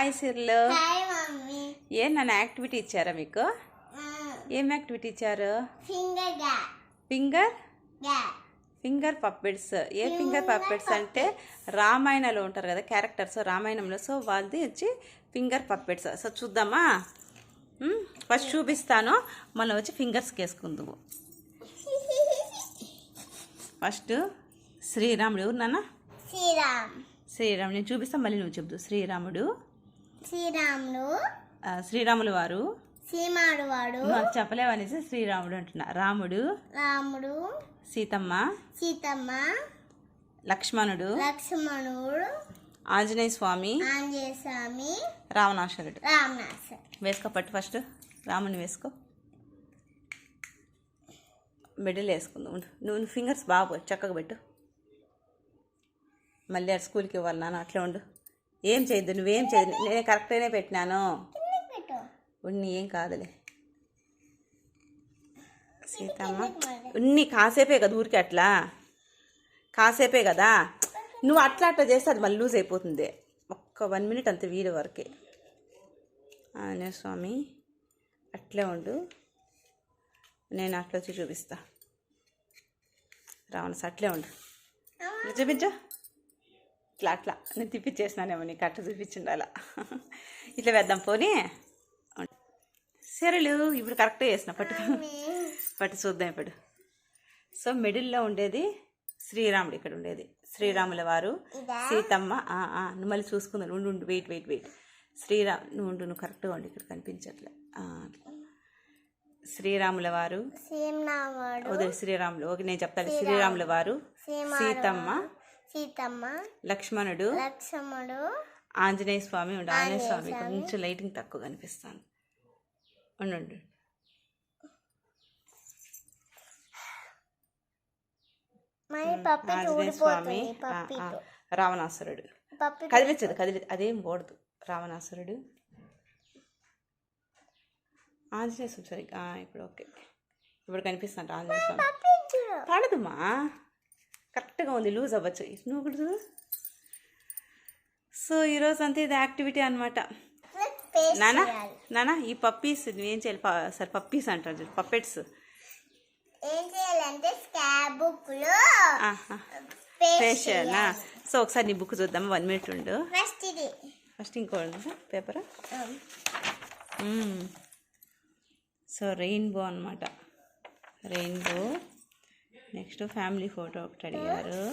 Hi సిర్లు. Hi mummy. నన్ను activity ఇచ్చారా మీకు? ఏం యాక్టివిటీ ఇచ్చారు? Finger puppets. ఏ ఫింగర్ పప్పెట్స్ అంటే రామాయణంలో ఉంటారు కదా క్యారెక్టర్స్, రామాయణంలో. సో వాళ్ళది వచ్చి ఫింగర్ పప్పెట్స్. సో చూద్దామా? ఫస్ట్ చూపిస్తాను, మనం వచ్చి ఫింగర్స్కి వేసుకుందాము. ఫస్ట్ శ్రీరాముడు. ఎవరు నాన్న? శ్రీరామ్. నేను చూపిస్తాను, మళ్ళీ నువ్వు చెప్దు. శ్రీరాములు వారు. నువ్వు చెప్పలేవనేసి శ్రీరాముడు అంటున్నా. రాముడు. సీతమ్మ. లక్ష్మణుడు. ఆంజనేయ స్వామి. రావణాసురుడు. వేసుకో పట్టు. ఫస్ట్ రాముని వేసుకో, మిడిల్ వేసుకుందాం. నువ్వు ఫింగర్స్ బాగా చక్కగా పెట్టు. మళ్ళీ అటు స్కూల్కి ఇవ్వాలి నాన్న. అట్లా ఉండు, ఏం చేయొద్దు. నువ్వేం చేయదు, నేను కరెక్ట్గానే పెట్టినాను. ఉన్ని ఏం కాదులే. సీతమ్మ. ఉన్ని కాసేపే కదా, ఊరికి అట్లా కాసేపే కదా. నువ్వు అట్లా చేస్తే అది మళ్ళీ లూజ్ అయిపోతుంది. ఒక్క 1 మినిట్ అంతే, వీడి వరకే. ఆంజనేయ స్వామి అట్లే ఉండు, నేను అట్లా వచ్చి చూపిస్తా. రావణ అట్లే ఉండు, చూపించు. అట్లా నేను తిప్పించేసినానేమో, నీకు అట్లా చూపించిండాలా. ఇట్లా వేద్దాం పోనీ. సరేలు, ఇప్పుడు కరెక్ట్గా చేసిన. పట్టు చూద్దాం ఇప్పుడు. సో మిడిల్లో ఉండేది శ్రీరాముడు, ఇక్కడ ఉండేది శ్రీరాముల వారు. సీతమ్మ. నువ్వు మళ్ళీ చూసుకుందాం. ఉండు, వెయిట్. నువ్వు కరెక్ట్గా ఉండి, ఇక్కడ కనిపించట్లే. శ్రీరాముల వారు. శ్రీరాములు. ఓకే, నేను చెప్తాను. శ్రీరాముల వారు, సీతమ్మ, లక్ష్మణుడు, ఆంజనేయ స్వామి. ఆంజనేయ స్వామి కొంచెం లైటింగ్ తక్కువ కనిపిస్తాను. ఉండు. ఆంజనేయ స్వామి. రావణాసురుడు. కదిలించదు, అదేం పోడదు. రావణాసురుడు. ఆంజనేయ స్వామి. సరే, ఇప్పుడు ఓకే. ఇప్పుడు కనిపిస్తాను ఆంజనేయ స్వామి. పడదుమా, కరెక్ట్గా ఉంది, లూజ్ అవ్వచ్చు. నువ్వు కూడా చూడు. సో ఈరోజు అంతే, ఇది యాక్టివిటీ అనమాట. నానా ఈ పప్పీస్ నువ్వేం చేయాలి? సరే, పప్పీస్ అంటారు, పప్పెట్స్. ఫేషియల్. సో ఒకసారి నీ బుక్ చూద్దామా? 1 మినిట్ ఉండు. ఫస్ట్ ఇంకో పేపర్. సో రెయిన్బో అనమాట. రెయిన్బో. నెక్స్ట్ ఫ్యామిలీ ఫోటో ఒకటి అడిగారు.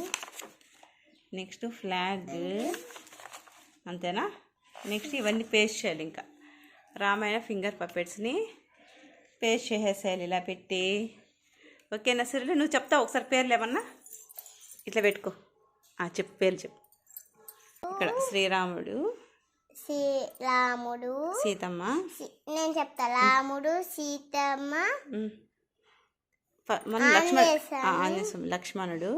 Next flag. అంతేనా? నెక్స్ట్ ఇవన్నీ పేస్ట్ చేయాలి. ఇంకా రామాయణ ఫింగర్ పప్పెట్స్ని పేస్ట్ చేసేసేయాలి ఇలా పెట్టి. ఓకేనా సిరులు? నువ్వు చెప్తావు ఒకసారి పేర్లు ఏమన్నా. ఇట్లా పెట్టుకో. చెప్పు, పేర్లు చెప్పు. ఇక్కడ శ్రీరాముడు, సీతమ్మ. నేను చెప్తా. రాముడు, సీతమ్మ, లక్ష్మణుడు,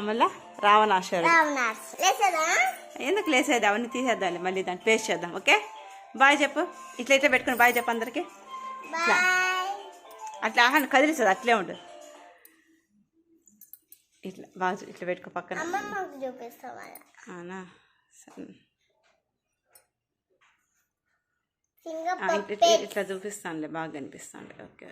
మళ్ళా రావణాసురుడు. ఎందుకు లేసేది? అవన్నీ తీసేద్దాం, మళ్ళీ దాన్ని పేస్ట్ చేద్దాం. ఓకే, బాయ్ చెప్పు. ఇట్లా పెట్టుకుని బాయ్ చెప్పు అందరికి. అట్లా కదిలిస్తుంది, అట్లే ఉండు. ఇట్లా బాగా ఇట్లా పెట్టుకో పక్కన. ఇట్లా చూపిస్తానులే, బాగా కనిపిస్తాను. ఓకే.